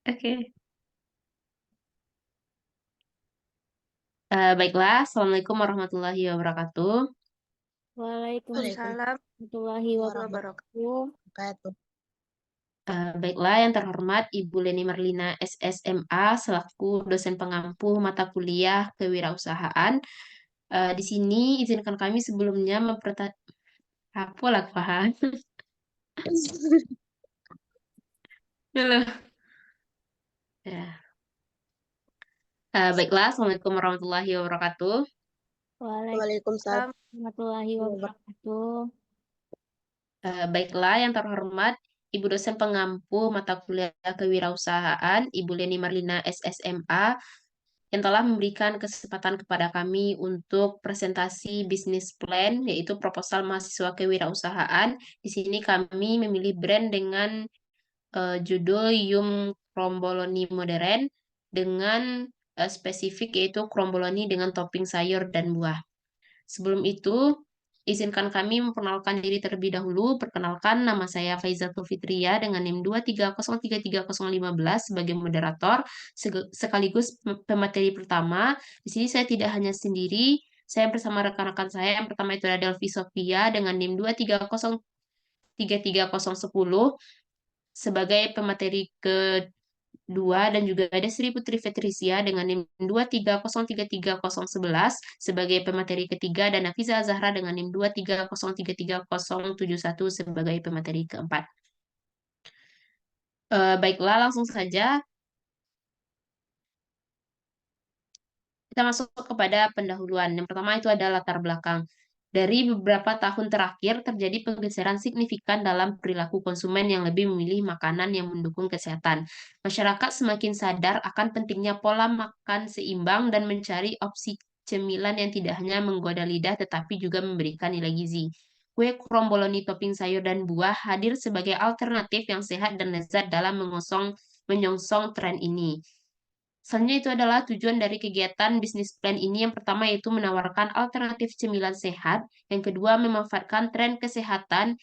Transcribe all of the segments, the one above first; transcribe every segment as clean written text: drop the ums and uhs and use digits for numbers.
Oke. Baiklah, Assalamualaikum warahmatullahi wabarakatuh. Waalaikumsalam Waalaikumsalam warahmatullahi warahmatullahi wabarakatuh. wabarakatuh. Baiklah, yang terhormat Ibu Leni Marlina SSMA selaku dosen pengampu mata kuliah kewirausahaan. Di sini izinkan kami sebelumnya apa lah, Pak? Halo. Ya. Baiklah, Assalamualaikum warahmatullahi wabarakatuh. Waalaikumsalam Waalaikumsalam warahmatullahi wabarakatuh. Baiklah, yang terhormat Ibu dosen pengampu mata kuliah kewirausahaan, Ibu Leni Marlina SSMA, yang telah memberikan kesempatan kepada kami untuk presentasi bisnis plan, yaitu proposal mahasiswa kewirausahaan. Di sini kami memilih brand dengan judul Yum Kromboloni Modern dengan spesifik yaitu kromboloni dengan topping sayur dan buah. Sebelum itu, izinkan kami memperkenalkan diri terlebih dahulu. Perkenalkan, nama saya Faizatul Fitria dengan NIM 230333015 sebagai moderator sekaligus pemateri pertama. Di sini saya tidak hanya sendiri, saya bersama rekan-rekan saya. Yang pertama itu ada Delvi Sofia dengan NIM 230333010 sebagai pemateri kedua, dan juga ada Sri Putri Fetrisia dengan NIM 230333011 sebagai pemateri ketiga, dan Nafiza Zahra dengan NIM 230333071 sebagai pemateri keempat. Baiklah, langsung saja kita masuk kepada pendahuluan. Yang pertama itu adalah latar belakang. Dari beberapa tahun terakhir terjadi pergeseran signifikan dalam perilaku konsumen yang lebih memilih makanan yang mendukung kesehatan. Masyarakat semakin sadar akan pentingnya pola makan seimbang dan mencari opsi cemilan yang tidak hanya menggoda lidah tetapi juga memberikan nilai gizi. Kue kromboloni topping sayur dan buah hadir sebagai alternatif yang sehat dan lezat dalam menyongsong tren ini. Selanjutnya itu adalah tujuan dari kegiatan bisnis plan ini. Yang pertama yaitu menawarkan alternatif cemilan sehat. Yang kedua, memanfaatkan tren kesehatan.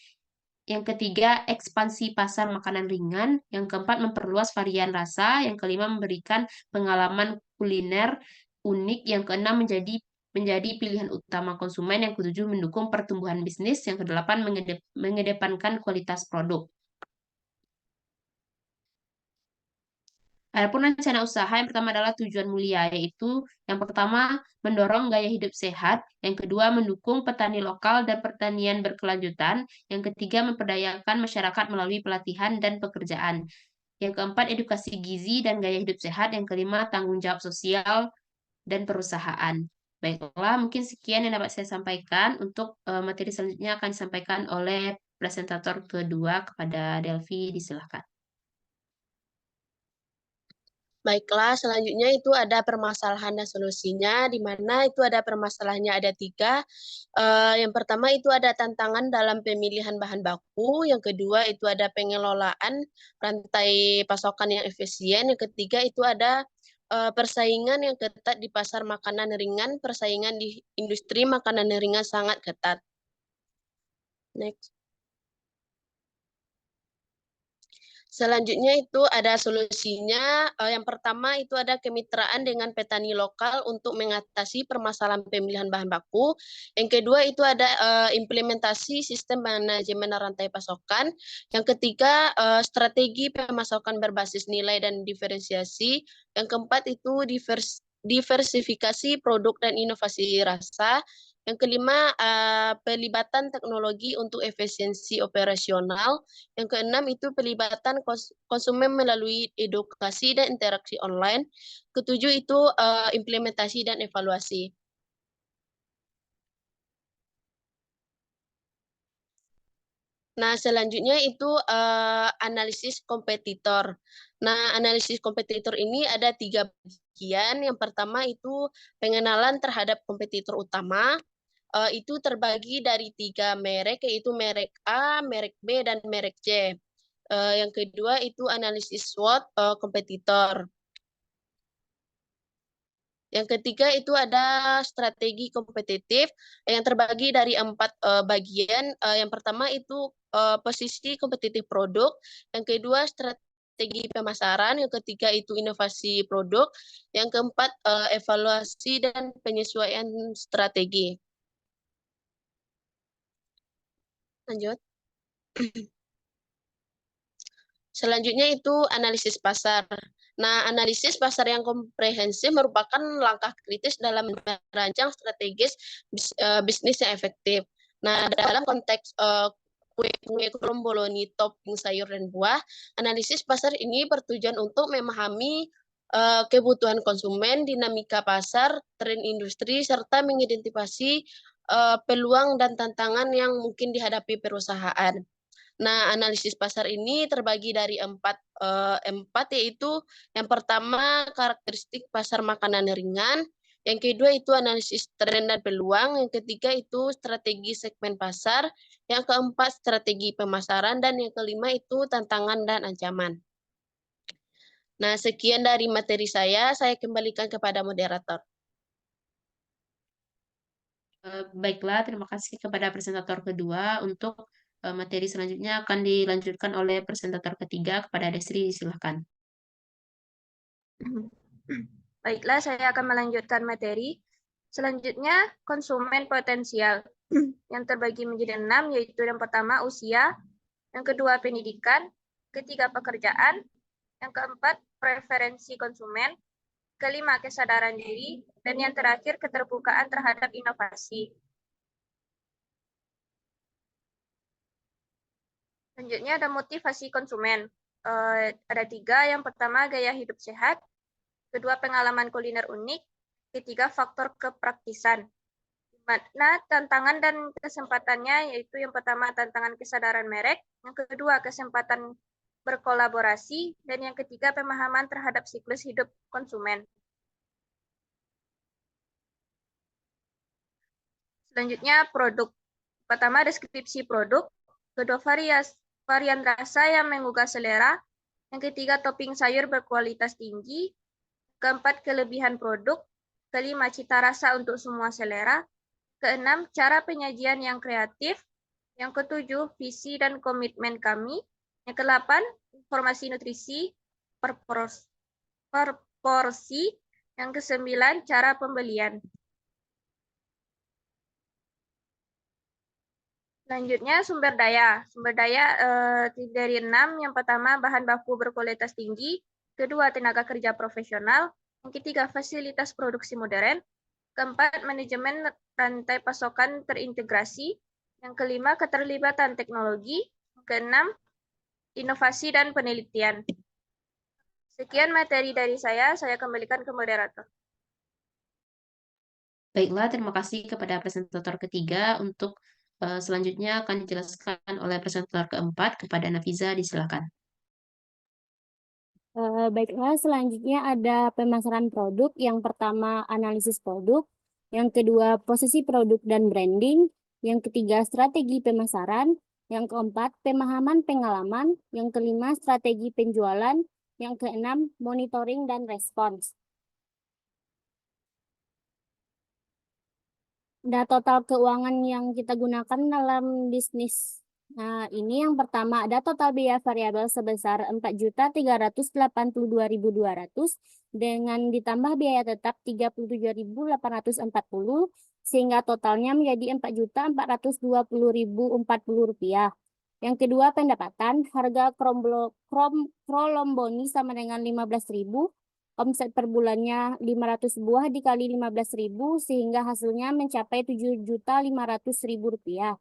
Yang ketiga, ekspansi pasar makanan ringan. Yang keempat, memperluas varian rasa. Yang kelima, memberikan pengalaman kuliner unik. Yang keenam, menjadi pilihan utama konsumen. Yang ketujuh, mendukung pertumbuhan bisnis. Yang kedelapan, mengedepankan kualitas produk. Adapun rencana usaha yang pertama adalah tujuan mulia, yaitu yang pertama mendorong gaya hidup sehat, yang kedua mendukung petani lokal dan pertanian berkelanjutan, yang ketiga memperdayakan masyarakat melalui pelatihan dan pekerjaan, yang keempat edukasi gizi dan gaya hidup sehat, yang kelima tanggung jawab sosial dan perusahaan. Baiklah, mungkin sekian yang dapat saya sampaikan. Untuk materi selanjutnya akan disampaikan oleh presentator kedua kepada Delvi, disilahkan. Baiklah, selanjutnya itu ada permasalahan dan solusinya, di mana itu ada permasalahannya ada tiga. Yang pertama itu ada tantangan dalam pemilihan bahan baku, yang kedua itu ada pengelolaan rantai pasokan yang efisien, yang ketiga itu ada persaingan yang ketat di pasar makanan ringan, persaingan di industri makanan ringan sangat ketat. Next. Selanjutnya itu ada solusinya. Yang pertama itu ada kemitraan dengan petani lokal untuk mengatasi permasalahan pemilihan bahan baku. Yang kedua itu ada implementasi sistem manajemen rantai pasokan. Yang ketiga strategi pemasakan berbasis nilai dan diferensiasi. Yang keempat itu diversifikasi produk dan inovasi rasa. Yang kelima, pelibatan teknologi untuk efisiensi operasional. Yang keenam itu pelibatan konsumen melalui edukasi dan interaksi online. Ketujuh itu implementasi dan evaluasi. Nah, selanjutnya itu analisis kompetitor. Nah, analisis kompetitor ini ada tiga bagian. Yang pertama itu pengenalan terhadap kompetitor utama. Itu terbagi dari tiga merek, yaitu merek A, merek B, dan merek C. Yang kedua itu analisis SWOT kompetitor. Yang ketiga itu ada strategi kompetitif yang terbagi dari empat bagian. Yang pertama itu posisi kompetitif produk, yang kedua strategi pemasaran, yang ketiga itu inovasi produk, yang keempat evaluasi dan penyesuaian strategi. Lanjut. Selanjutnya itu analisis pasar. Nah, analisis pasar yang komprehensif merupakan langkah kritis dalam merancang strategis bisnis yang efektif. Nah, dalam konteks kue kromboloni, topping sayur dan buah, analisis pasar ini bertujuan untuk memahami kebutuhan konsumen, dinamika pasar, tren industri, serta mengidentifikasi peluang dan tantangan yang mungkin dihadapi perusahaan. Nah, analisis pasar ini terbagi dari empat, yaitu yang pertama karakteristik pasar makanan ringan, yang kedua itu analisis tren dan peluang, yang ketiga itu strategi segmen pasar, yang keempat strategi pemasaran, dan yang kelima itu tantangan dan ancaman. Nah, sekian dari materi saya kembalikan kepada moderator. Baiklah, terima kasih kepada presentator kedua. Untuk materi selanjutnya akan dilanjutkan oleh presentator ketiga kepada Desri, silakan. Baiklah, saya akan melanjutkan materi. Selanjutnya, konsumen potensial. Yang terbagi menjadi 6, yaitu yang pertama usia, yang kedua pendidikan, ketiga pekerjaan, yang keempat preferensi konsumen, kelima kesadaran diri, dan yang terakhir keterbukaan terhadap inovasi. Selanjutnya ada motivasi konsumen. Ada 3. Yang pertama gaya hidup sehat, kedua pengalaman kuliner unik, ketiga faktor kepraktisan. Nah, tantangan dan kesempatannya yaitu yang pertama tantangan kesadaran merek, yang kedua kesempatan berkolaborasi, dan yang ketiga pemahaman terhadap siklus hidup konsumen. Selanjutnya produk. Pertama deskripsi produk, kedua varian rasa yang menggugah selera, yang ketiga topping sayur berkualitas tinggi, keempat kelebihan produk, kelima cita rasa untuk semua selera, keenam cara penyajian yang kreatif, yang ketujuh visi dan komitmen kami, yang kedelapan informasi nutrisi per porsi, yang kesembilan cara pembelian. Selanjutnya sumber daya. Sumber daya dari 6, yang pertama bahan baku berkualitas tinggi, kedua tenaga kerja profesional, yang ketiga fasilitas produksi modern, keempat manajemen rantai pasokan terintegrasi, yang kelima keterlibatan teknologi, yang keenam inovasi dan penelitian. Sekian materi dari saya kembalikan ke moderator. Baiklah, terima kasih kepada presentator ketiga. Untuk selanjutnya akan dijelaskan oleh presentator keempat kepada Nafiza, disilakan. Baiklah, selanjutnya ada pemasaran produk. Yang pertama analisis produk, yang kedua posisi produk dan branding, yang ketiga strategi pemasaran, yang keempat pemahaman pengalaman, yang kelima strategi penjualan, yang keenam monitoring dan respons. Total keuangan yang kita gunakan dalam bisnis. Nah, ini yang pertama ada total biaya variabel sebesar 4.382.200 dengan ditambah biaya tetap 37.840 sehingga totalnya menjadi 4.420.040 rupiah. Yang kedua pendapatan, harga krolomboni sama dengan 15.000. Omset per bulannya 500 buah dikali 15.000 sehingga hasilnya mencapai 7.500.000 rupiah.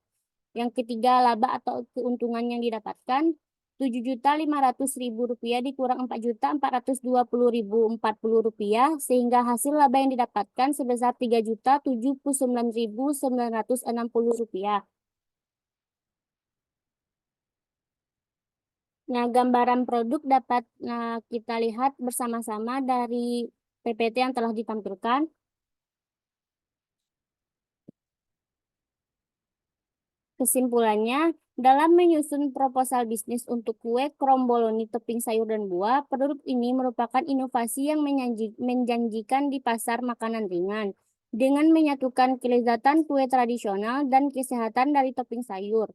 Yang ketiga laba atau keuntungan yang didapatkan 7.500.000 rupiah dikurang 4.420.040 rupiah sehingga hasil laba yang didapatkan sebesar 3.079.960 rupiah. Nah, gambaran produk dapat kita lihat bersama-sama dari PPT yang telah ditampilkan. Kesimpulannya, dalam menyusun proposal bisnis untuk kue kromboloni topping sayur dan buah, produk ini merupakan inovasi yang menjanjikan di pasar makanan ringan, dengan menyatukan kelezatan kue tradisional dan kesehatan dari topping sayur.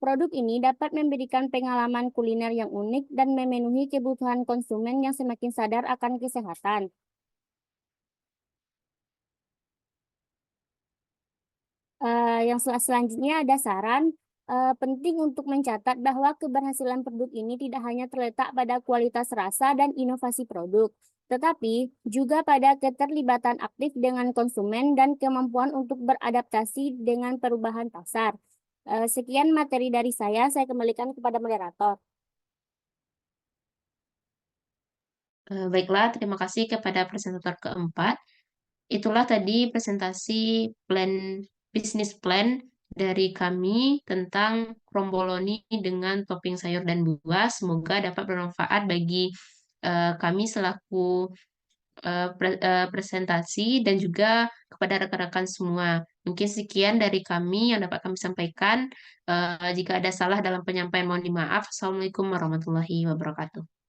Produk ini dapat memberikan pengalaman kuliner yang unik dan memenuhi kebutuhan konsumen yang semakin sadar akan kesehatan. Yang selanjutnya ada saran. Penting untuk mencatat bahwa keberhasilan produk ini tidak hanya terletak pada kualitas rasa dan inovasi produk, tetapi juga pada keterlibatan aktif dengan konsumen dan kemampuan untuk beradaptasi dengan perubahan pasar. Sekian materi dari saya kembalikan kepada moderator. Baiklah, terima kasih kepada presentator keempat. Itulah tadi presentasi bisnis plan dari kami tentang kromboloni dengan topping sayur dan buah. Semoga dapat bermanfaat bagi kami selaku presentasi dan juga kepada rekan-rekan semua. Mungkin sekian dari kami yang dapat kami sampaikan. Jika ada salah dalam penyampaian, mohon dimaaf. Assalamualaikum warahmatullahi wabarakatuh.